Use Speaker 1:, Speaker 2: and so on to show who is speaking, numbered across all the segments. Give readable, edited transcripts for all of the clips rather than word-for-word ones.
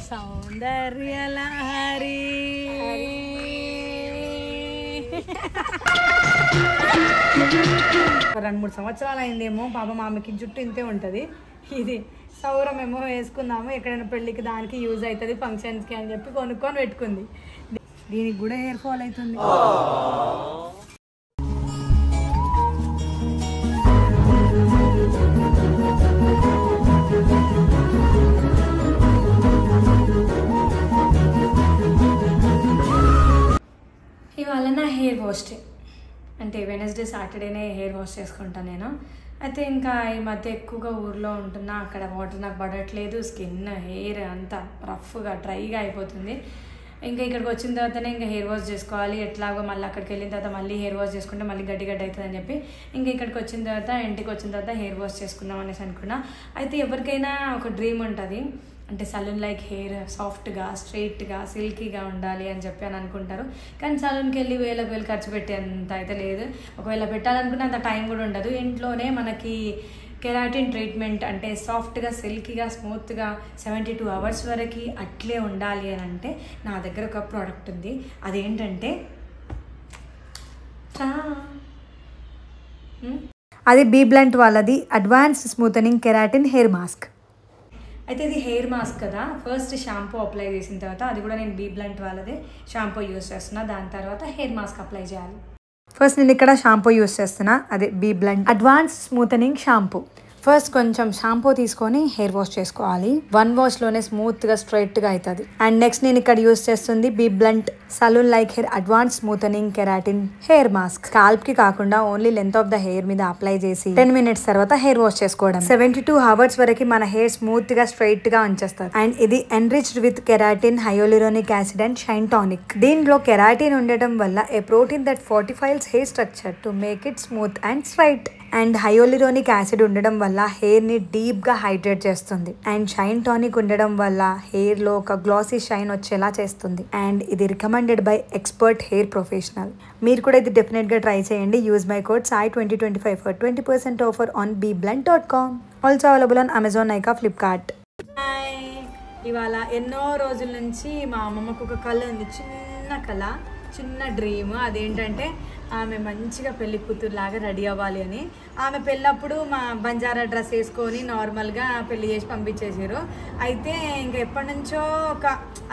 Speaker 1: సౌందర్యలహరి. 2-3 సంవత్సరాలు అయిందేమో పాప ఆమెకి జుట్టు ఇంతే ఉంటుంది. ఇది సౌరమేమో వేసుకుందాము, ఎక్కడైనా పెళ్ళికి దానికి యూజ్ అవుతుంది ఫంక్షన్స్కి అని చెప్పి కొనుక్కొని పెట్టుకుంది. దీనికి కూడా హెయిర్ ఫాల్ అవుతుంది. ఇవాళ నా హెయిర్ వాష్ డే, అంటే వెనస్డే సాటర్డేనే హెయిర్ వాష్ చేసుకుంటాను నేను. అయితే ఇంకా ఈ మధ్య ఎక్కువగా ఊర్లో ఉంటున్నా, అక్కడ వాటర్ నాకు పడట్లేదు, స్కిన్ హెయిర్ అంతా రఫ్గా డ్రైగా అయిపోతుంది. ఇంకా ఇక్కడికి వచ్చిన తర్వాతనే ఇంకా హెయిర్ వాష్ చేసుకోవాలి, ఎట్లాగో మళ్ళీ అక్కడికి వెళ్ళిన తర్వాత మళ్ళీ హెయిర్ వాష్ చేసుకుంటే మళ్ళీ గడ్డి అవుతుంది అని చెప్పి ఇంకా ఇక్కడికి వచ్చిన తర్వాత ఇంటికి వచ్చిన తర్వాత హెయిర్ వాష్ చేసుకుందాం అనేసి అనుకున్నా. అయితే ఎవరికైనా ఒక డ్రీమ్ ఉంటుంది, అంటే సలూన్ లైక్ హెయిర్ సాఫ్ట్గా స్ట్రైట్గా సిల్కీగా ఉండాలి అని చెప్పి అని అనుకుంటారు. కానీ సలూన్కి వెళ్ళి వేలకు వేలు ఖర్చు పెట్టేంత అయితే లేదు. ఒకవేళ పెట్టాలనుకున్న అంత టైం కూడా ఉండదు. ఇంట్లోనే మనకి కెరాటిన్ ట్రీట్మెంట్ అంటే సాఫ్ట్గా సిల్కీగా స్మూత్గా 72 hours వరకు అట్లే ఉండాలి అని అంటే నా దగ్గర ఒక ప్రోడక్ట్ ఉంది. అదేంటంటే అది బీ బ్లంట్ వాళ్ళది advanced smoothening keratin hair mask. అయితే ఇది హెయిర్ మాస్క్ కదా, ఫస్ట్ షాంపూ అప్లై చేసిన తర్వాత అది కూడా నేను బీ బ్లంట్ వాళ్ళదే షాంపూ యూస్ చేస్తున్నా, దాని తర్వాత హెయిర్ మాస్క్ అప్లై చేయాలి. ఫస్ట్ నేను ఇక్కడ షాంపూ యూస్ చేస్తున్నా, అదే BBlunt advance smoothening shampoo. First కొంచెం షాంపూ తీసుకొని హెయిర్ వాష్ చేసుకోవాలి. 1 washలోనే స్మూత్గా స్ట్రైట్గా అవుతుంది. అండ్ నెక్స్ట్ నేను ఇక్కడ యూస్ చేస్తుంది BBlunt salon like hair advance smoothening keratin hair mask. స్కాల్ప్కి కాకుండా only length of the hair మీద అప్లై చేసి 10 minutes తర్వాత హెయిర్ వాష్ చేసుకోవడం. 72 hours వరకు మన హెయిర్ స్మూత్గా స్ట్రైట్గా ఉంచేస్తారు. అండ్ ఇది enriched with keratin, hyaluronic acid and shine tonic. దీంట్లో కెరాటిన్ ఉండటం వల్ల a protein that fortifies hair structure to make it smooth and straight. And hyaluronic acid ఉండడం వల్ల హెయిర్ని డీప్గా హైడ్రేట్ చేస్తుంది. అండ్ షైన్ టానిక్ ఉండడం వల్ల హెయిర్లో ఒక గ్లాసీ షైన్ వచ్చేలా చేస్తుంది. అండ్ ఇది recommended by expert hair professional. మీరు కూడా ఇది డెఫినెట్గా ట్రై చేయండి. Use my code SAI2025 for 20% offer on beeblunt.com. Also available on Amazon, Nykaa, Flipkart. ఇవాళ ఎన్నో రోజుల నుంచి మా అమ్మమ్మకు ఒక కళ ఉంది, చిన్న కళ, చిన్న డ్రీమ్. అదేంటంటే ఆమె మంచిగా పెళ్లి కూతురులాగా రెడీ అవ్వాలి అని. ఆమె పెళ్ళప్పుడు మా బంజారా డ్రెస్ వేసుకొని నార్మల్గా పెళ్లి చేసి పంపించేసారు. అయితే ఇంకా ఎప్పటి నుంచో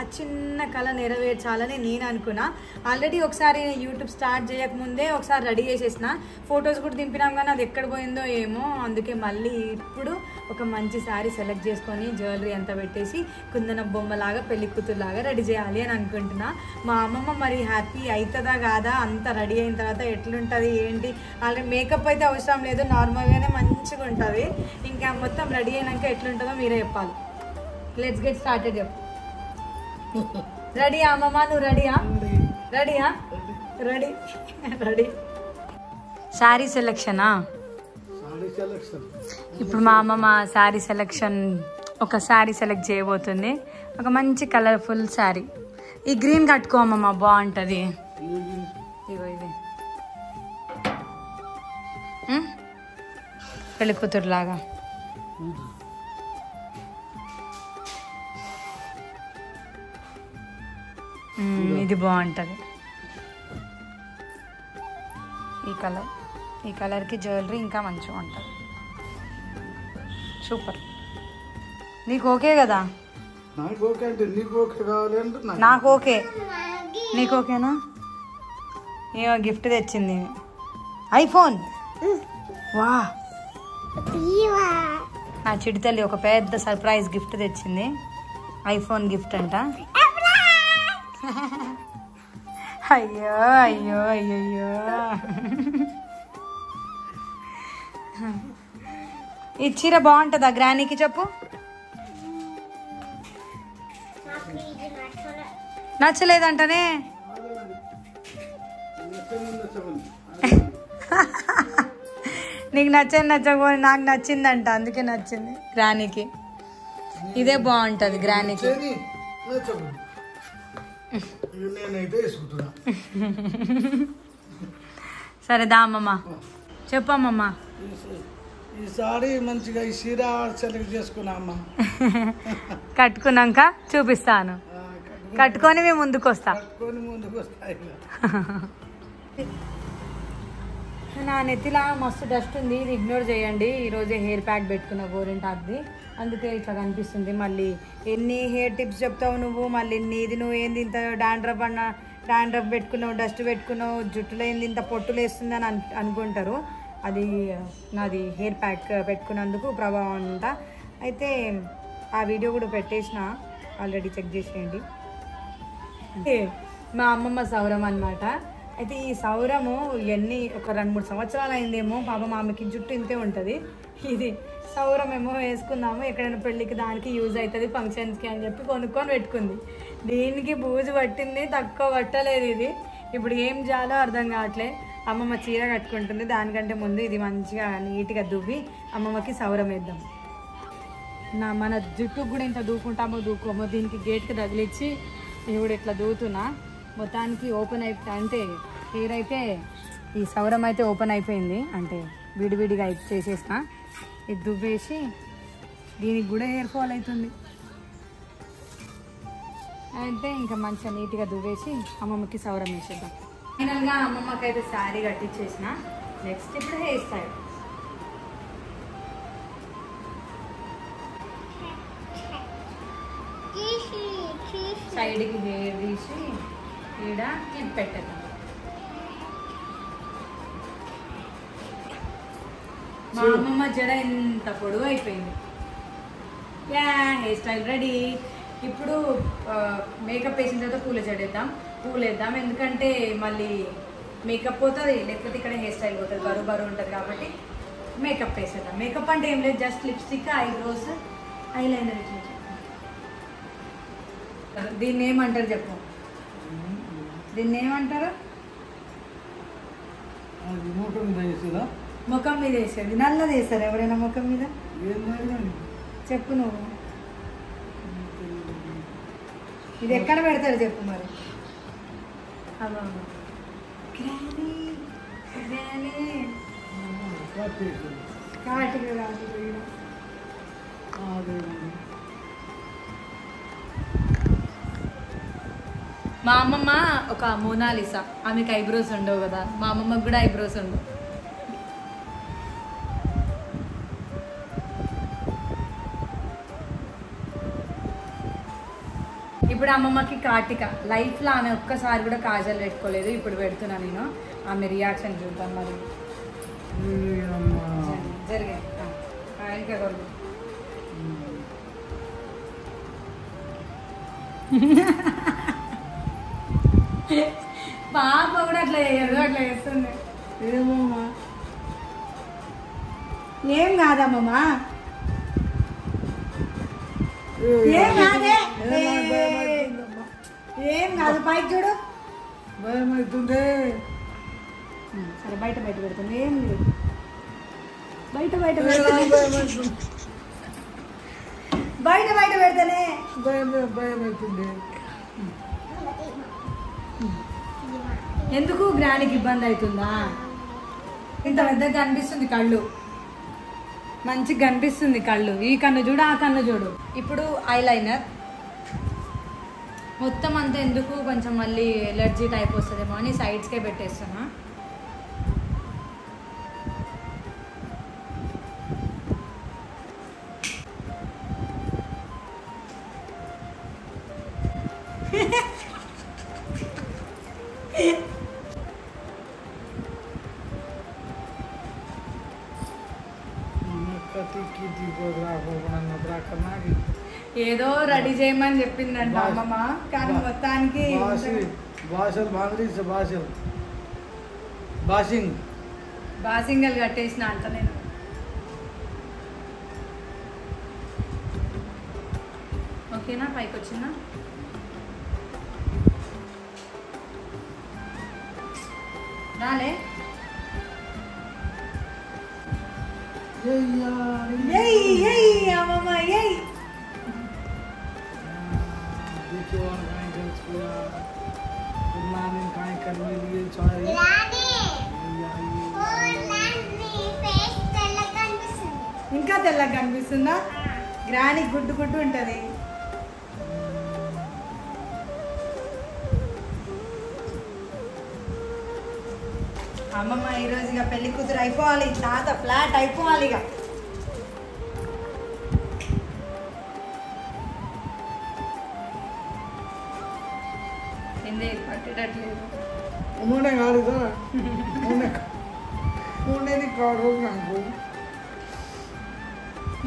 Speaker 1: ఆ చిన్న కళ నెరవేర్చాలని నేను అనుకున్నా. ఆల్రెడీ ఒకసారి యూట్యూబ్ స్టార్ట్ చేయకముందే ఒకసారి రెడీ చేసేసిన, ఫొటోస్ కూడా దింపినాం, కానీ అది ఎక్కడ పోయిందో ఏమో. అందుకే మళ్ళీ ఇప్పుడు ఒక మంచి శారీ సెలెక్ట్ చేసుకొని జ్యువెలరీ అంతా పెట్టేసి కుందన బొమ్మలాగా పెళ్లి కూతురులాగా రెడీ చేయాలి అని అనుకుంటున్నా. మా అమ్మమ్మ మరి హ్యాపీ అవుతుందా కాదా, అంత రెడీ అయిన తర్వాత ఎట్లుంటుంది ఏంటి. ఆల్రెడీ మేకప్ అయితే అవసరం లేదు, నార్మల్గానే మంచిగా ఉంటుంది. ఇంకా మొత్తం రెడీ అయినాక ఎట్లుంటుందో మీరే చెప్పాలి. Let's get started. చెప్పు. రెడీయా అమ్మమ్మ? నువ్వు రెడీయా? రెడీయా? Ready ready. శారీ సెలెక్షనా? ఇప్పుడు మా అమ్మమ్మ శారీ సెలెక్షన్, ఒక శారీ సెలెక్ట్ చేయబోతుంది. ఒక మంచి కలర్ఫుల్ శారీ. ఈ గ్రీన్ కట్టుకో అమ్మమ్మ, బాగుంటుంది. ఇగో ఇది పెళ్లి కూతురులాగా. ఇది బాగుంటుంది. ఈ కలర్కి జ్యువెలరీ ఇంకా మంచిగా ఉంటుంది. సూపర్. నీకు ఓకే కదా? నాకు ఓకే. నీకు ఓకేనా? ఏమో గిఫ్ట్ తెచ్చింది, ఐఫోన్. వా, నా చిడితల్లి ఒక పెద్ద సర్ప్రైజ్ గిఫ్ట్ తెచ్చింది, ఐఫోన్ గిఫ్ట్ అంట. అయ్యో అయ్యో అయ్యయ్యో. ఈ చీర బాగుంటుందా గ్రానీకి? చెప్పు. నచ్చలేదంటనే. నీకు నచ్చకపోతే నాకు నచ్చిందంట, అందుకే నచ్చింది గ్రానీకి. ఇదే బాగుంటుంది గ్రానీకి. సరే దా అమ్మమ్మ, చెప్పమ్మమ్మ.
Speaker 2: ఈసారి మంచిగా ఈ చీర సెలెక్ట్ చేసుకున్నా అమ్మ.
Speaker 1: కట్టుకున్నాక చూపిస్తాను. కట్టుకొని మేము ముందుకు వస్తా. నా నెత్తిలా మస్తు డస్ట్ ఉంది, ఇది ఇగ్నోర్ చేయండి. ఈరోజే హెయిర్ ప్యాక్ పెట్టుకున్న గోరింటాక్ది, అందుకే ఇట్లా కనిపిస్తుంది. మళ్ళీ ఎన్ని హెయిర్ టిప్స్ చెప్తావు నువ్వు, మళ్ళీ నీది నువ్వు ఏంది ఇంత డాండ్రఫ్ పెట్టుకున్నావు, డస్ట్ పెట్టుకున్నావు, జుట్టులో ఏంది ఇంత పొట్టులు వేస్తుంది అని అనుకుంటారు. అది నాది హెయిర్ ప్యాక్ పెట్టుకున్నందుకు ప్రభావం అంట. అయితే ఆ వీడియో కూడా పెట్టేసిన, ఆల్రెడీ చెక్ చేసేయండి. మా అమ్మమ్మ సౌరం అనమాట. అయితే ఈ సౌరము ఒక 2-3 సంవత్సరాలు అయిందేమో. పాపం ఆమెకి జుట్టు ఇంతే ఉంటుంది. ఇది సౌరం ఏమో వేసుకుందాము, ఎక్కడైనా పెళ్ళికి దానికి యూజ్ అవుతుంది, ఫంక్షన్స్కి అని చెప్పి కొనుక్కొని పెట్టుకుంది. దీనికి బూజు పట్టింది, తక్కువ పట్టలేదు. ఇది ఇప్పుడు ఏం చేయాలో అర్థం కావట్లే. అమ్మమ్మ చీర కట్టుకుంటుంది, దానికంటే ముందు ఇది మంచిగా నీట్గా దువ్వి అమ్మమ్మకి సౌరం వేద్దాం. మన జుట్టుకు కూడా ఇంత దూకోమో దీనికి గేట్కి తగిలిచ్చి ఇప్పుడు ఇట్లా దూతున్నా. మొత్తానికి ఓపెన్ అంటే హెయిర్ అయితే ఈ సౌరం అయితే ఓపెన్ అయిపోయింది, అంటే విడివిడిగా చేసేసిన. ఇది దువ్వేసి దీనికి కూడా హెయిర్ ఫాల్ అవుతుంది. అయితే ఇంకా మంచిగా నీట్గా దువ్వేసి అమ్మమ్మకి సౌరం వేసేద్దాం. ఫైనల్గా అమ్మమ్మకి అయితే శారీ కట్టించేసిన. నెక్స్ట్ ఇప్పుడు హెయిర్ స్టైల్. సైడ్కి హెయిర్ తీసి ఈడ క్లిప్ పెట్టేద్దాం. మా అమ్మమ్మ జడ ఎంత పొడుగు అయిపోయింది. Hair style ready. ఇప్పుడు మేకప్ వేసిన తర్వాత పూలు వేద్దాం. ఎందుకంటే మళ్ళీ మేకప్ పోతుంది, లేకపోతే ఇక్కడ హెయిర్ స్టైల్ పోతుంది, బరువు ఉంటుంది. కాబట్టి మేకప్ వేసేద్దాం. మేకప్ అంటే ఏం లేదు, జస్ట్ లిప్స్టిక్, ఐబ్రోస్, ఐలైనర్. దీన్ని ఏమంటారు చెప్పు, దీన్ని ఏమంటారు? ముఖం మీద వేసేది. నల్లది వేస్తారు ఎవరైనా ముఖం మీద? చెప్పు నువ్వు. ఇది ఎక్కడ పెడతారు చెప్పు మరి. మా అమ్మమ్మ ఒక మోనాలిసా, ఆమెకు ఐబ్రోస్ ఉండవు కదా, మా అమ్మమ్మకి కూడా ఐబ్రోస్ ఉండవు. ఇప్పుడు అమ్మమ్మకి కార్తిక లైఫ్లో ఆమె ఒక్కసారి కూడా కాజల్ పెట్టుకోలేదు. ఇప్పుడు పెడుతున్నా నేను, ఆమె రియాక్షన్ చూద్దాం మరి. జరిగే ఇంకా కొడు. పాప కూడా అట్లా చేయదు, అట్లా చేస్తుంది. ఏమమ్మా ఏం కాదమ్మమ్మా, ఏం కాదే, ఏం కాదు. పైకి చూడు, భయం అవుతుంది. సరే బయట పెడుతుంది, ఏం లేదు. బయట పెడితేనే భయం అవుతుంది. ఎందుకు గ్రానికి ఇబ్బంది అవుతుందా? ఇంత పెద్దగా కనిపిస్తుంది కళ్ళు, మంచిగా కనిపిస్తుంది కళ్ళు. ఈ కన్ను చూడు, ఆ కన్ను చూడు. ఇప్పుడు ఐలైనర్ మొత్తం అంతా ఎందుకు, కొంచెం మళ్ళీ ఎలర్జీ టైప్ వస్తుందేమో అని సైడ్స్కే పెట్టేస్తున్నా. ఏదో రెడీ చేయమని చెప్పిందంట అమ్మమ్మ, కానీ మొత్తానికి బాసింగల్ కట్టేసిన అంట నేను. ఓకేనా? పైకి వచ్చిందా? రాలే. అమ్మమ్మ ఇంకా తెల్లగా కనిపిస్తుందా? గ్రాని గుడ్డు గుడ్డు ఉంటుంది. అమ్మమ్మ ఈరోజు ఇక పెళ్లి కూతురు అయిపోవాలి, తాత ఫ్లాట్ అయిపోవాలి. ఇక ఏంది పట్టేటట్లేదు.
Speaker 2: నూనె కాదు కదా, నూనెది కాదు నాకు.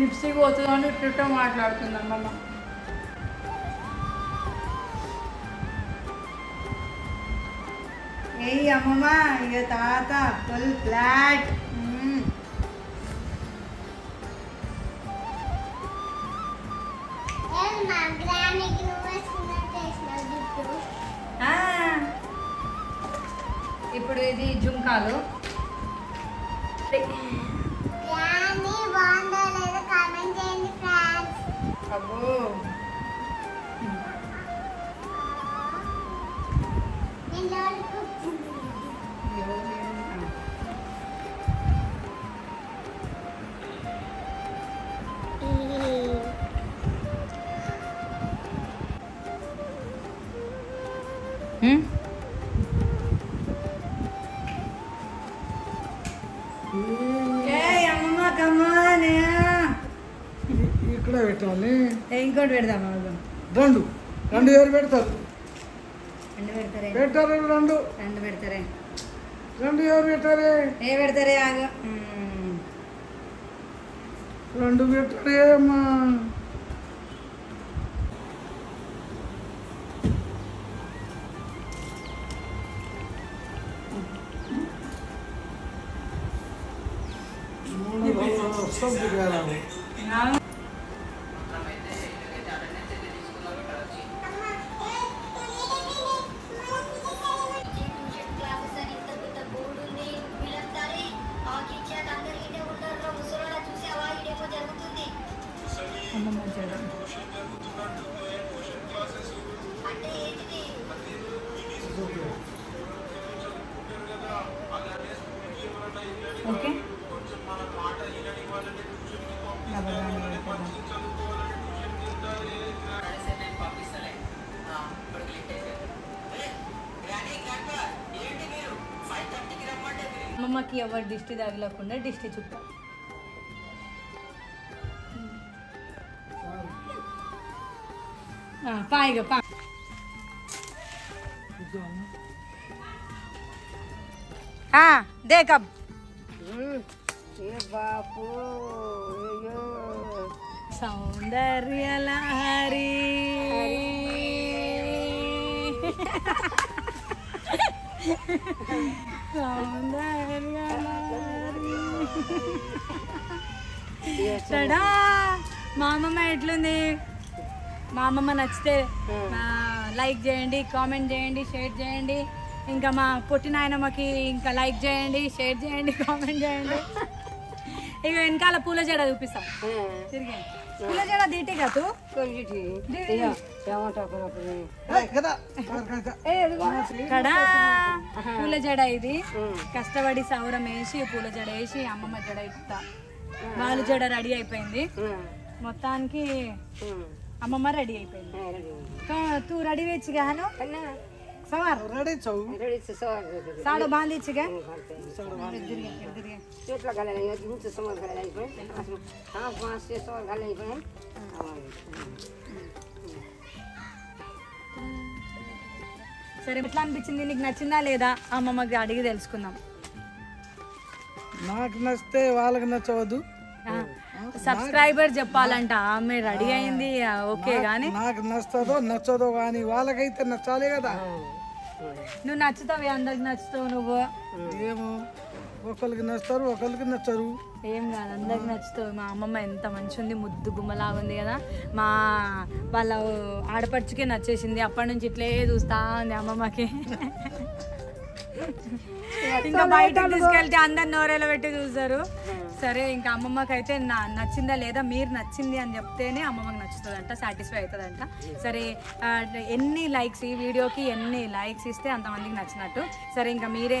Speaker 1: లిప్స్టిక్ పోతుందని ఇట్లా మాట్లాడుతుంది అమ్మమ్మ. ఏ అమ్మమ్మ ఇక తాత ఫుల్ ఫ్లాట్. ఇప్పుడు ఇది జుంకాలు. అబ్బో
Speaker 2: ఇక్కడ పెట్టాలి.
Speaker 1: ఇంకోటి పెడదామా?
Speaker 2: రెండు ఎవరు పెడతారు?
Speaker 1: రెండు పెడతారే.
Speaker 2: పెట్టారు రెండు
Speaker 1: పెడతారే.
Speaker 2: రెండు ఎవరు పెట్టారే?
Speaker 1: ఏ పెడతారే? ఆగ
Speaker 2: రెండు పెట్టారే అమ్మా.
Speaker 1: ఓకే అమ్మమ్మకి ఎవరు దిష్టి తగలకుండా దిష్టి చుట్టా. పాయిగా పా దేకబ్
Speaker 3: బాపు
Speaker 1: సౌందర్యలహరి సౌందర్యలహరి. మా అమ్మమ్మ ఎట్లుంది? మా అమ్మమ్మ నచ్చితే లైక్ చేయండి, కామెంట్ చేయండి, షేర్ చేయండి. ఇంకా మా పొట్టి నాయనమ్మకి ఇంకా లైక్ చేయండి, షేర్ చేయండి, కామెంట్ చేయండి. ఇక వెనకాల పూల జడ చూపిస్తాం. తిరిగి పూల జడ దీటి కదూ కదా పూల జడ. ఇది కష్టపడి సౌరం వేసి పూల జడ వేసి అమ్మమ్మ జడ ఇస్తా. వాళ్ళు జడ రెడీ అయిపోయింది. మొత్తానికి అమ్మమ్మ రెడీ అయిపోయింది. తూ రెడీ వేచ్చి గాను सवार
Speaker 2: रेडी छौ
Speaker 3: रेडी छ सवार
Speaker 1: साडो बांधी छ के
Speaker 3: चोटला घालायला यो जुन समोर घालायला पण हां 500 सवार घालायला पण
Speaker 1: సరే ఎట్లా అనిపించింది నీకు నచ్చిందా లేదా అమ్మమ్మకి అడిగి తెలుసుకుందాం.
Speaker 2: నాకు నచ్చితే వాళ్ళకి నచ్చవద్దు.
Speaker 1: సబ్స్క్రైబర్ చెప్పాలంట ఆమె రెడీ అయింది ఓకే గానీ
Speaker 2: నాకు నచ్చదో నచ్చదో కానీ వాళ్ళకైతే నచ్చాలి కదా.
Speaker 1: నువ్వు నచ్చుతావు అందరికి నచ్చుతావు. నువ్వు
Speaker 2: ఏమో ఒకరికి నచ్చుతారు ఒకరికి నచ్చరు.
Speaker 1: ఏం కాదు అందరికి నచ్చుతావు. మా అమ్మమ్మ ఎంత మంచి ఉంది, ముద్దు గుమ్మలాగా ఉంది కదా. మా వాళ్ళ ఆడపడుచుకే నచ్చేసింది. అప్పటి నుంచి ఇట్లే చూస్తా ఉంది అమ్మమ్మకి. ఇంకా బయటకు తీసుకెళ్తే అందరు నోరేలో పెట్టి చూస్తారు. సరే ఇంకా అమ్మమ్మకైతే నచ్చిందా లేదా మీరు నచ్చింది అని చెప్తేనే అమ్మమ్మకి నచ్చుతుందంట, సాటిస్ఫై అవుతుందంట. సరే ఎన్ని లైక్స్ ఈ వీడియోకి ఎన్ని లైక్స్ ఇస్తే అంతమందికి నచ్చినట్టు. సరే ఇంకా మీరే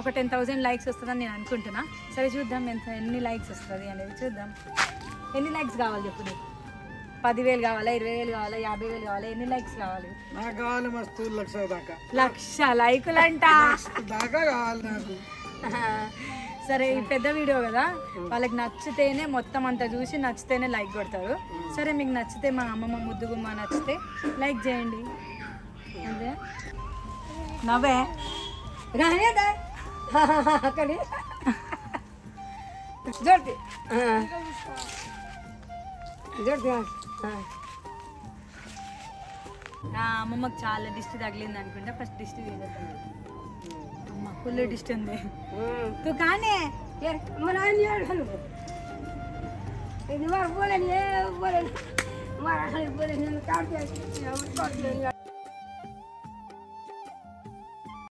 Speaker 1: ఒక 10,000 లైక్స్ వస్తుందని నేను అనుకుంటున్నా. సరే చూద్దాం ఎన్ని లైక్స్ వస్తుంది అనేది చూద్దాం. ఎన్ని లైక్స్ కావాలి చెప్పు నీకు? 10,000 కావాలా, 20,000 కావాలా, 50,000 కావాలా? ఎన్ని లైక్స్ కావాలి?
Speaker 2: నాకు కావాలి మస్తు 1,00,000 దాకా.
Speaker 1: 1,00,000 లైకులంట
Speaker 2: దాకా కావాలి నాకు.
Speaker 1: సరే ఈ పెద్ద వీడియో కదా, వాళ్ళకి నచ్చితేనే మొత్తం అంతా చూసి నచ్చితేనే లైక్ కొడతారు. సరే మీకు నచ్చితే మా అమ్మమ్మ ముద్దుగుమ్మ నచ్చితే లైక్ చేయండి. అదే నవ్వే
Speaker 3: అక్కడి జోడి జోడి
Speaker 1: అమ్మమ్మకి చాలా దిష్టి తగిలింది అనుకుంటా. ఫస్ట్ దిష్టి తీసేస్తాను. అమ్మ ఫుల్ దిష్టి ఉంది. తూ కానీ
Speaker 3: మన ఇది వారు పోలేని ఏ పోలేని మా పోలేని